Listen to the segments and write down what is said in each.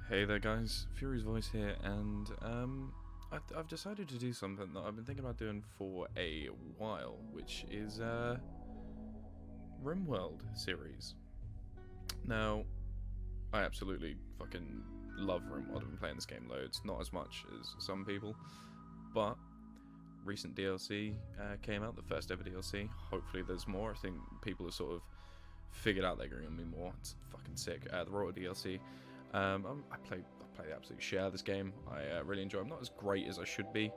Hey there guys, Fury's Voice here, and I've decided to do something that I've been thinking about doing for a while, which is Rimworld series. Now, I absolutely fucking love Rimworld. I've been playing this game loads, not as much as some people, but recent DLC came out, the first ever DLC. Hopefully there's more. I think people have sort of figured out they're going to be more. It's fucking sick. The Royal DLC. I play the absolute shit out of this game. I really enjoy it. I'm not as great as I should be,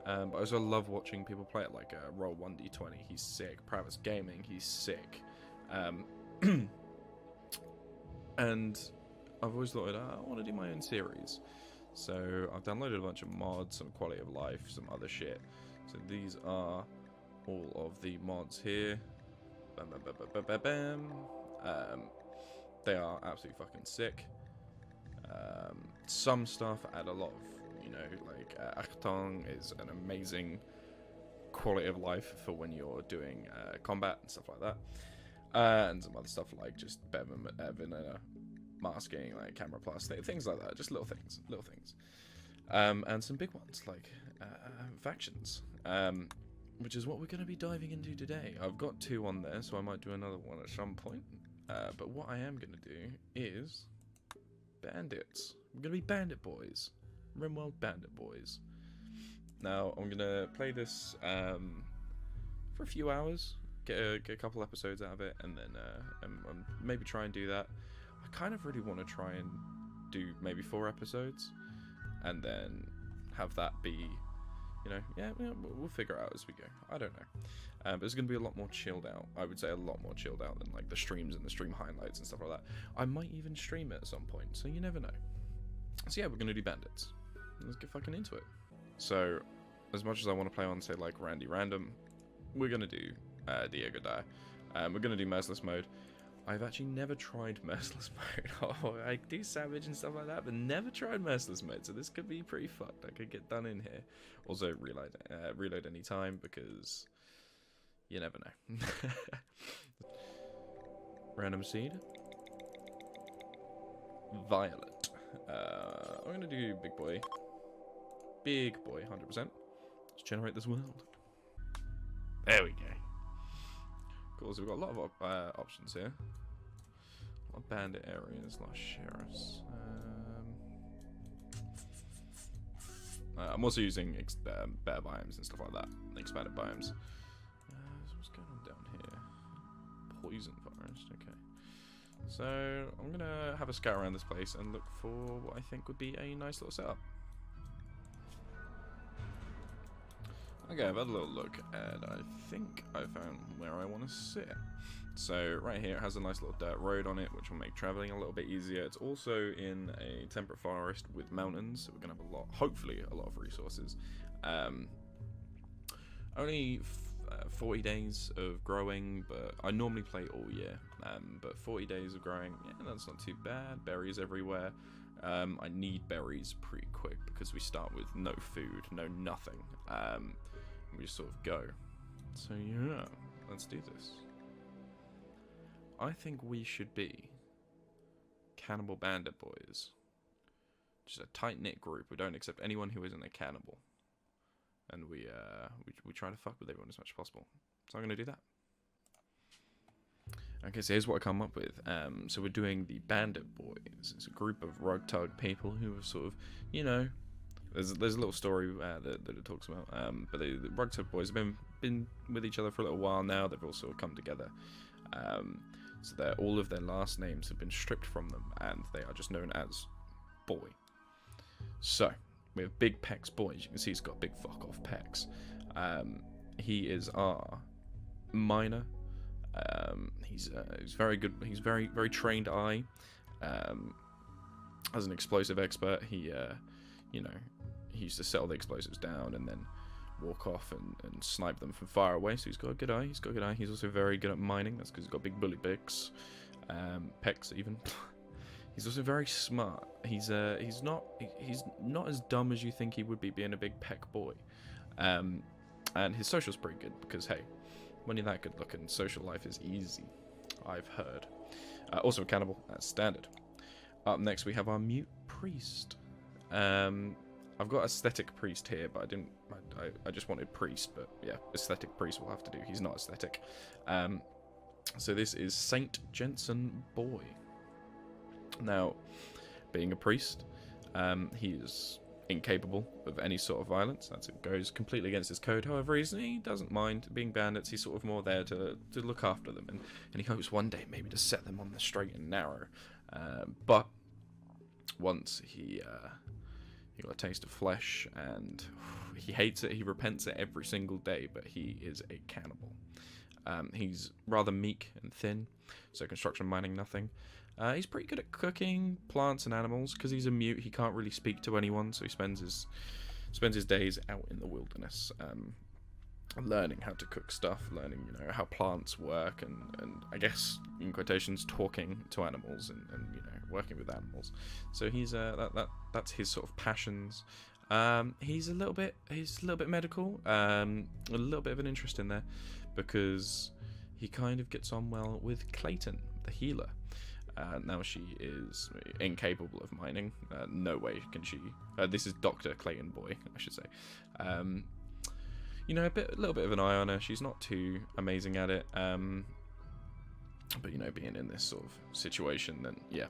but I also love watching people play it, like Roll 1D20. He's sick. Pravis Gaming, he's sick. And I've always thought, I want to do my own series. So I've downloaded a bunch of mods, some quality of life, some other shit. So these are all of the mods here. Bam, bam, bam, bam, bam, bam. They are absolutely fucking sick. Some stuff add a lot of, like Achtung is an amazing quality of life for when you're doing combat and stuff like that. And some other stuff like just better vanilla masking, like camera plus, things like that, just little things. And some big ones like factions, which is what we're going to be diving into today. I've got 2 on there, so I might do another one at some point. But what I am going to do is bandits. We're going to be Bandit Boys. Rimworld Bandit Boys. Now, I'm going to play this for a few hours, get a couple episodes out of it, and then and maybe try and do that. I kind of really want to try and do maybe 4 episodes, and then have that be, we'll figure it out as we go. I don't know. But it's going to be a lot more chilled out. I would say a lot more chilled out than like the streams and the stream highlights and stuff like that. I might even stream it at some point, so you never know. So yeah, we're going to do bandits. Let's get fucking into it. So, as much as I want to play on, say, like Randy Random, we're going to do Diego Die. We're going to do Merciless Mode. I've actually never tried Merciless Mode. Oh, I do Savage and stuff like that, but never tried Merciless Mode, so this could be pretty fucked. I could get done in here. Also, reload any time, because you never know. Random Seed. Violet. I'm going to do Big Boy. Big Boy, 100%. Let's generate this world. There we go. Cool, so we've got a lot of options here. A lot of bandit areas, a lot of sheriffs. I'm also using better biomes and stuff like that. Expanded biomes. So what's going on down here? Poison forest, okay. So I'm going to have a scout around this place and look for what I think would be a nice little setup. Okay, I've had a little look, and I think I found where I want to sit. So right here it has a nice little dirt road on it, which will make traveling a little bit easier. It's also in a temperate forest with mountains, so we're going to have hopefully a lot of resources. Only 40 days of growing, but I normally play all year. But 40 days of growing, yeah, that's not too bad. Berries everywhere. I need berries pretty quick because we start with no food, no nothing. We just sort of go. So yeah, let's do this. I think we should be Cannibal Bandit Boys. Just a tight-knit group. We don't accept anyone who isn't a cannibal. And we try to fuck with everyone as much as possible. So I'm going to do that. Okay, so here's what I come up with. So we're doing the Bandit Boys. It's a group of rug-tug people who are sort of, there's a little story that it talks about. But the rug-tug boys have been with each other for a little while now. They've also come together. So all of their last names have been stripped from them, and they are just known as Boy. So we have Big Pecs Boy. As you can see, he's got big fuck-off pecs. He is our miner. He's very good. He's very trained eye. As an explosive expert, he used to settle the explosives down and then walk off and snipe them from far away. So he's got a good eye. He's also very good at mining. That's because he's got big bully pecs, pecs even. He's also very smart. He's not as dumb as you think he would be, being a big peck boy. And his social's pretty good because, hey, when you're that good looking, social life is easy, I've heard. Also a cannibal, that's standard. Up next we have our mute priest. I've got aesthetic priest here, but I didn't. I just wanted priest, but yeah, aesthetic priest will have to do. He's not aesthetic. So this is Saint Jensen Boy. Now, being a priest, he is incapable of any sort of violence. It goes completely against his code. However, he doesn't mind being bandits. He's sort of more there to look after them, and he hopes one day maybe to set them on the straight and narrow. But once he got a taste of flesh, and he hates it. He repents it every single day, but he is a cannibal. He's rather meek and thin, so construction, mining, nothing. He's pretty good at cooking plants and animals. Because he's a mute, he can't really speak to anyone, so he spends his days out in the wilderness, learning how to cook stuff, learning how plants work, and I guess in quotations talking to animals and working with animals. So he's that's his sort of passions. He's a little bit medical, a little bit of an interest in there, because he kind of gets on well with Clayton, the healer. Now she is incapable of mining. No way can she. This is Dr. Clayton Boy, I should say. A little bit of an eye on her. She's not too amazing at it. But being in this sort of situation, then yeah.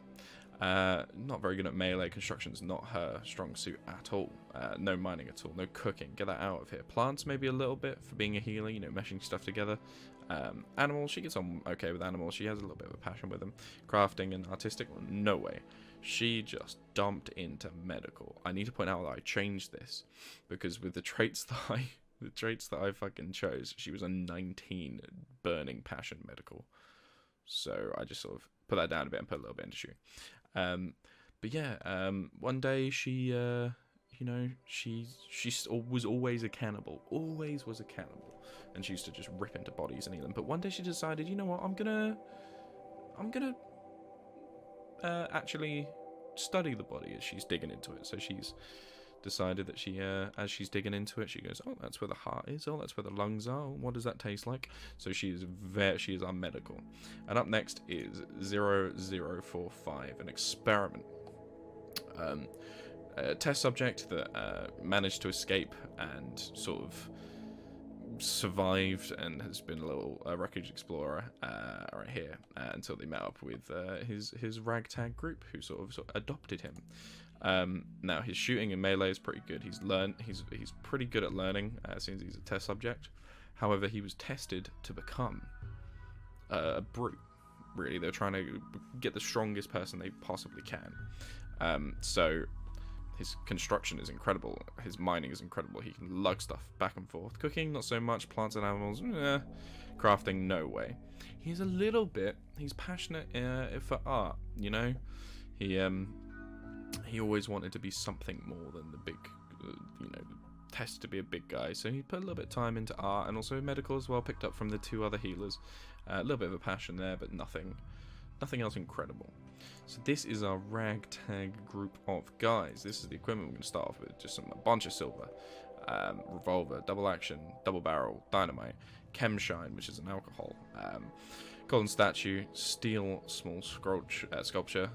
Not very good at melee. Construction's not her strong suit at all. No mining at all. No cooking. Get that out of here. Plants maybe a little bit for being a healer. Meshing stuff together. Animals, she gets on okay with animals. She has a little bit of a passion with them. Crafting and artistic, well, no way. She just dumped into medical. I need to point out that I changed this, because with the traits that I fucking chose, she was a 19 burning passion medical. So I just sort of put that down a bit and put a little bit into shooting. But yeah, one day she was always a cannibal. Always was a cannibal. And she used to just rip into bodies and eat them. But one day she decided, you know what, I'm gonna actually study the body as she's digging into it. So she's decided that she, as she's digging into it, she goes, oh, that's where the heart is. Oh, that's where the lungs are. Oh, what does that taste like? So she is our medical. And up next is 0045, an experiment. A test subject that managed to escape and sort of survived and has been a little wreckage explorer right here until they met up with his ragtag group, who sort of adopted him. Now his shooting and melee is pretty good. He's pretty good at learning since he's a test subject. However, he was tested to become a brute. Really, they're trying to get the strongest person they possibly can. So his construction is incredible. His mining is incredible. He can lug stuff back and forth. Cooking, not so much. Plants and animals, crafting, no way. He's passionate for art. He always wanted to be something more than the big, test to be a big guy. So he put a little bit of time into art, and also medical as well. Picked up from the two other healers. A little bit of a passion there, but nothing else incredible. So this is our ragtag group of guys. This is the equipment we're going to start off with. Just a bunch of silver, revolver, double action, double barrel, dynamite, chemshine, which is an alcohol, golden statue, steel small sculpture,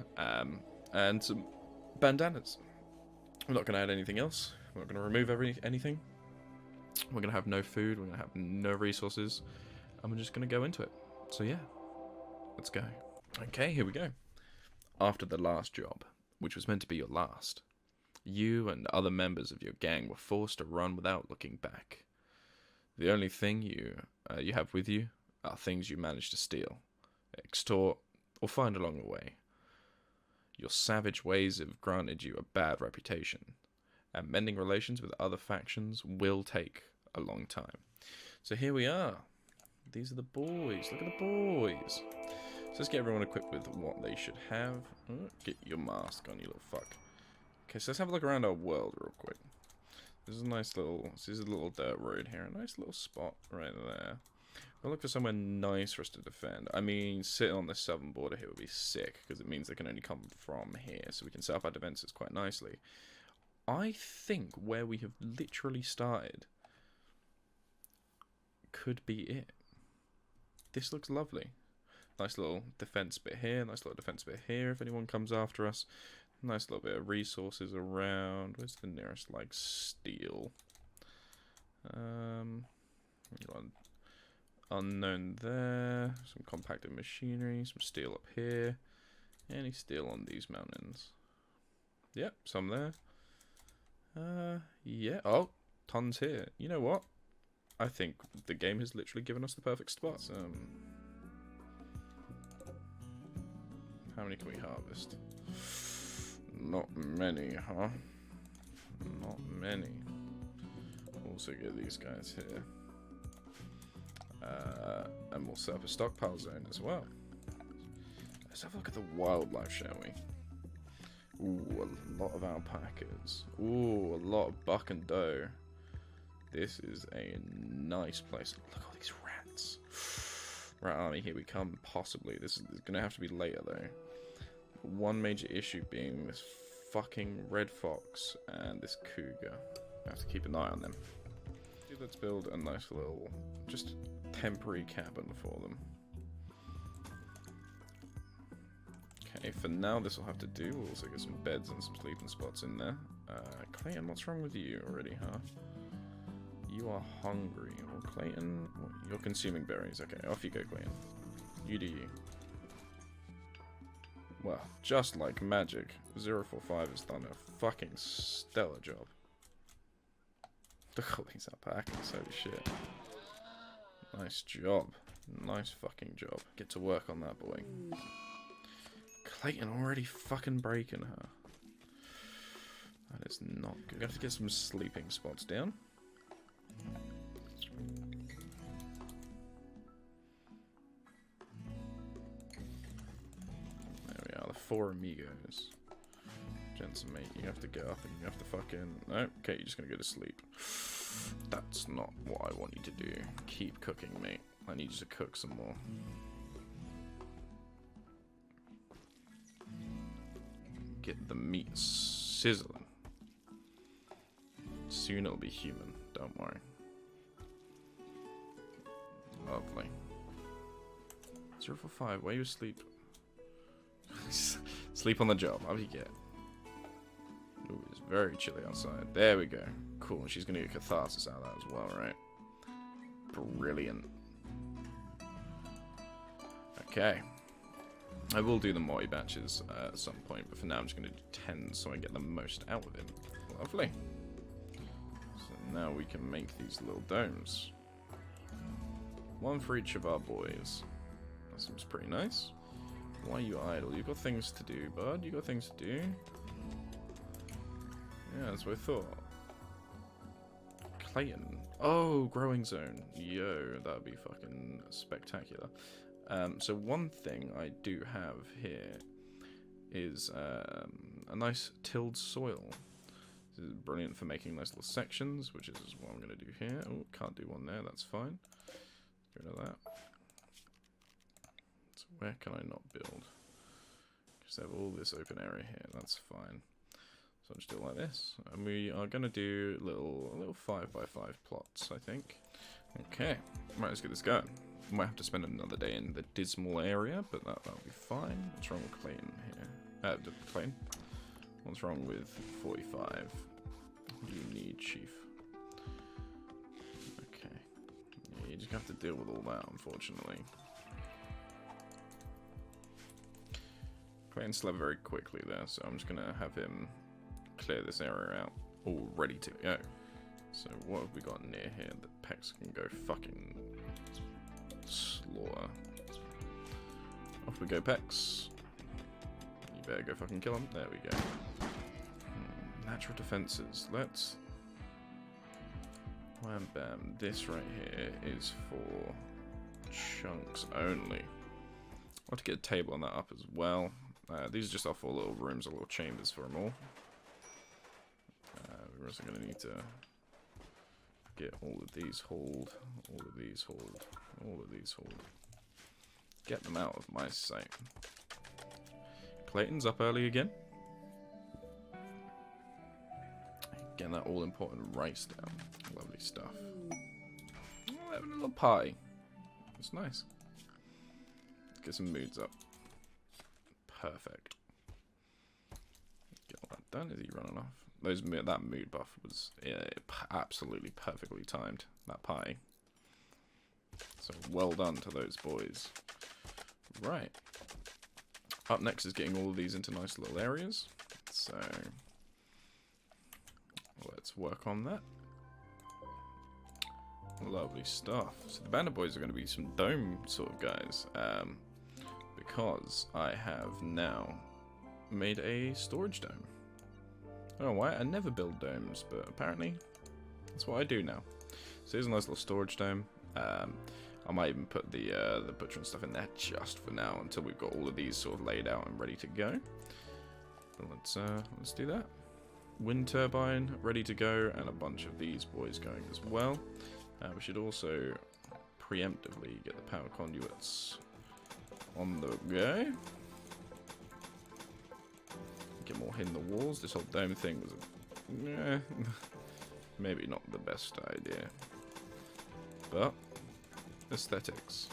and some bandanas. We're not going to add anything else. We're not going to remove anything. We're going to have no food. We're going to have no resources. And we're just going to go into it. So yeah, let's go. Okay, here we go. After the last job, which was meant to be your last, you and other members of your gang were forced to run without looking back. The only thing you have with you are things you managed to steal, extort, or find along the way. Your savage ways have granted you a bad reputation, and mending relations with other factions will take a long time. So here we are. These are the boys. Look at the boys. So let's get everyone equipped with what they should have. Get your mask on, you little fuck. Okay, so let's have a look around our world real quick. This is a nice little dirt road here. A nice little spot right there. We'll look for somewhere nice for us to defend. I mean, sitting on the southern border here would be sick, because it means they can only come from here. So we can set up our defenses quite nicely. I think where we have literally started could be it. This looks lovely. Nice little defense bit here. Nice little defense bit here if anyone comes after us. Nice little bit of resources around. Where's the nearest, like, steel? Got unknown there. Some compacted machinery. Some steel up here. Any steel on these mountains? Yep, some there. Yeah. Oh, tons here. You know what? I think the game has literally given us the perfect spot. How many can we harvest? Not many, huh? Not many. Also get these guys here. And we'll set up a stockpile zone as well. Let's have a look at the wildlife, shall we? Ooh, a lot of alpacas. Ooh, a lot of buck and doe. This is a nice place. Look at all these rats. Rat army, here we come, possibly. This is going to have to be later, though. One major issue being this fucking red fox and this cougar. I have to keep an eye on them. Let's build a nice little, just temporary cabin for them. Okay, for now this will have to do. We'll also get some beds and some sleeping spots in there. Clayton, what's wrong with you already, huh? You are hungry. Well, Clayton, you're consuming berries. Okay, off you go, Clayton. You do you. Well, just like magic, 045 has done a fucking stellar job. Look at all these alpacas, holy shit. Nice job. Nice fucking job. Get to work on that, boy. Clayton already fucking breaking her. That is not good. We have to get some sleeping spots down. There we are, the four amigos. Jensen, mate, you have to get up and you have to fucking... No, okay, you're just gonna go to sleep. That's not what I want you to do. Keep cooking, mate. I need you to cook some more. Get the meat sizzling. Soon it'll be human, don't worry. Lovely. 045, where you asleep? Sleep on the job, how do you get? Ooh, it's very chilly outside. There we go. Cool, she's gonna get catharsis out of that as well, right? Brilliant. Okay. I will do the Moi batches at some point, but for now I'm just gonna do 10 so I get the most out of it. Lovely. So now we can make these little domes. One for each of our boys. That seems pretty nice. Why are you idle? You've got things to do, bud. You got things to do. Yeah, that's what I thought. Clayton. Oh, growing zone. Yo, that would be fucking spectacular. So one thing I do have here is a nice tilled soil. This is brilliant for making nice little sections, which is what I'm going to do here. Oh, can't do one there, that's fine. Get rid of that. So where can I not build? Just have all this open area here, that's fine. So I'll just do it like this. And we are going to do little 5x5 plots, I think. Okay, right, let's get this going. Might have to spend another day in the dismal area, but that'll be fine. What's wrong with Clayton here? Clayton? What's wrong with 45? What do you need, Chief? Okay. Yeah, you just have to deal with all that, unfortunately. Clayton slept very quickly there, so I'm just going to have him clear this area out. All ready to go. So what have we got near here that Pex can go fucking slaughter? Off we go, Pex. You better go fucking kill him. There we go. Natural defenses. Let's... Wham bam. This right here is for chunks only. I'll have to get a table on that up as well. These are just our 4 little rooms or little chambers for them all. We're also going to need to get all of these hauled, all of these hauled, all of these hauled. Get them out of my sight. Clayton's up early again. Getting that all important rice down. Lovely stuff. Oh, having a little pie. It's nice. get some moods up. Perfect. Get all that done. Is he running off? That mood buff was absolutely perfectly timed. That pie. So well done to those boys. Right. Up next is getting all of these into nice little areas. So let's work on that. Lovely stuff. So the Bandit Boys are going to be some dome sort of guys. Because I have now made a storage dome. I don't know why, I never build domes, but apparently that's what I do now. So here's a nice little storage dome. I might even put the butcher and stuff in there just for now until we've got all of these sort of laid out and ready to go. But let's do that. Wind turbine ready to go, and a bunch of these boys going as well. We should also preemptively get the power conduits on the go. Get more hitting the walls. This whole dome thing was maybe not the best idea, but aesthetics.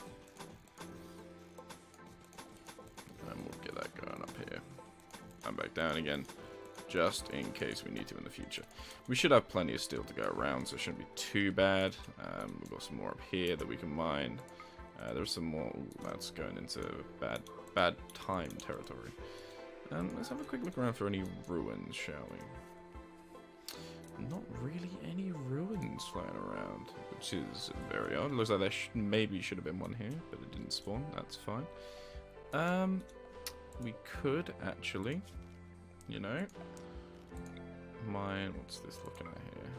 And we'll get that going up here and back down again, just in case we need to in the future. We should have plenty of steel to go around, so it shouldn't be too bad. We've got some more up here that we can mine. There's some more. Ooh, that's going into bad time territory. Let's have a quick look around for any ruins, shall we? Not really any ruins flying around, which is very odd. Looks like there maybe should have been one here, but it didn't spawn. That's fine. We could actually, you know, mine. What's this looking at here?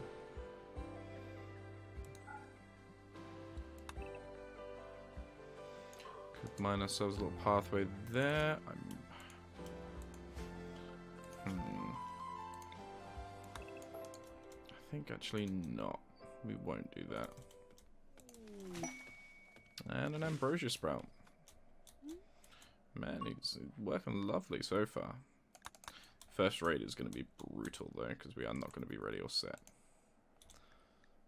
Could mine ourselves a little pathway there. I think actually not. We won't do that. And an ambrosia sprout. Man, he's working lovely so far. First raid is going to be brutal though, because we are not going to be ready or set.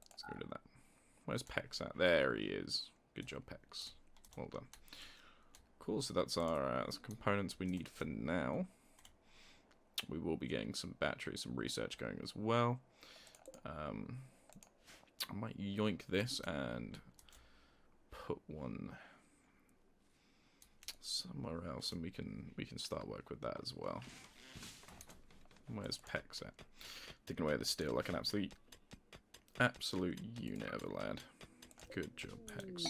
Let's go to that. Where's Pex at? There he is. Good job, Pex. Well done. Cool, so that's our components we need for now. We will be getting some batteries, some research going as well. I might yoink this and put one somewhere else, and we can start work with that as well. Where's Pex at? Taking away the steel like an absolute unit of a lad. Good job, Pex.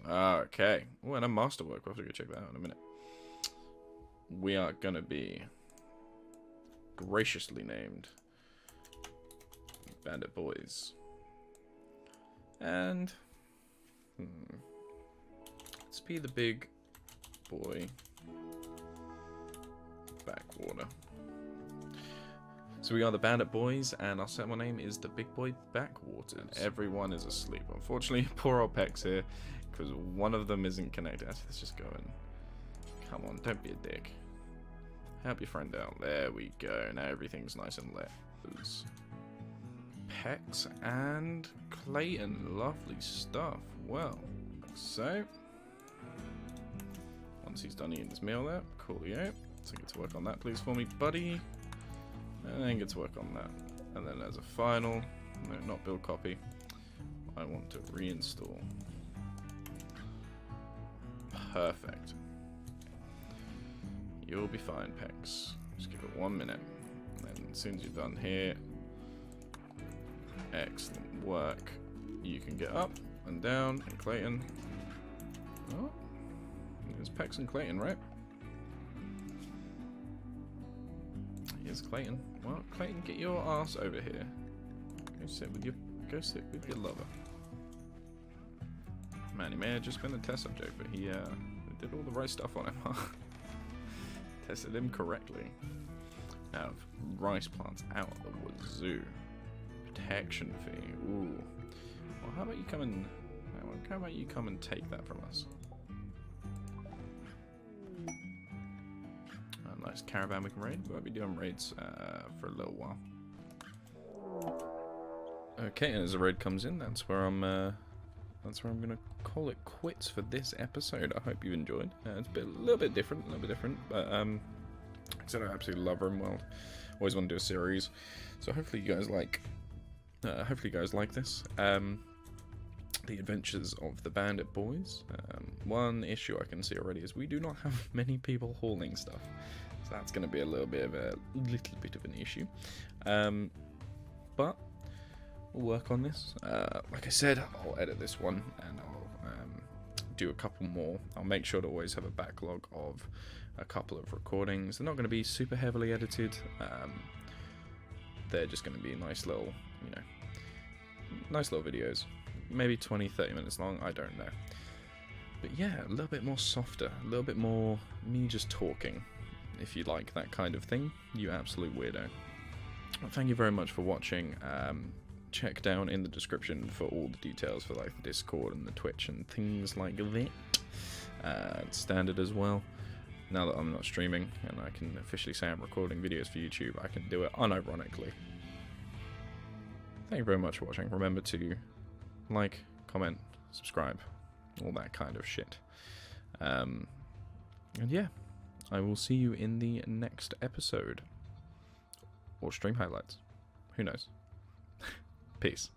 Okay. Oh, and a masterwork. We'll have to go check that out in a minute. We are gonna be graciously named Bandit Boys. And let's be the big boy backwater. So we are the Bandit Boys, and our settle name is the Big Boy Backwaters. Everyone is asleep. Unfortunately, poor old Pex here, because one of them isn't connected. Actually, let's just go in. Come on, don't be a dick. Help your friend out. There we go. Now everything's nice and lit. Pex and Clayton. Lovely stuff. Well, so once he's done eating his meal there, coolio. So get to work on that, please, for me, buddy. And then get to work on that. And then as a final, no, not build copy, I want to reinstall. Perfect. You'll be fine, Pex. Just give it 1 minute. And then as soon as you're done here, excellent work. You can get up and down, and Clayton. Oh, there's Pex and Clayton, right? Here's Clayton. Well, Clayton, get your ass over here. Go sit with your lover. Man, he may have just been a test subject, but he did all the right stuff on him. Tested him correctly. Now, rice plants out the wazoo. Protection fee. Ooh. Well, how about you come and take that from us? A nice caravan we can raid. We won't be doing raids for a little while. Okay, and as the raid comes in, that's where I'm that's where I'm going to call it quits for this episode. I hope you enjoyed. It's a little bit different, but like I said, I absolutely love Rimworld. Always want to do a series, so hopefully you guys like. This. The Adventures of the Bandit Bois. One issue I can see already is we do not have many people hauling stuff, so that's going to be a little bit of an issue. But we'll work on this. Like I said, I'll edit this one and I'll do a couple more. I'll make sure to always have a backlog of a couple of recordings. They're not going to be super heavily edited. They're just going to be nice little, nice little videos. Maybe 20-30 minutes long, I don't know. But yeah, a little bit more softer, a little bit more me just talking. If you like that kind of thing, you absolute weirdo. Well, thank you very much for watching. Check down in the description for all the details for like the Discord and the Twitch and things like that. It's standard as well. Now that I'm not streaming and I can officially say I'm recording videos for YouTube, I can do it unironically. Thank you very much for watching. Remember to like, comment, subscribe, all that kind of shit. And yeah, I will see you in the next episode. Or stream highlights. Who knows? Peace.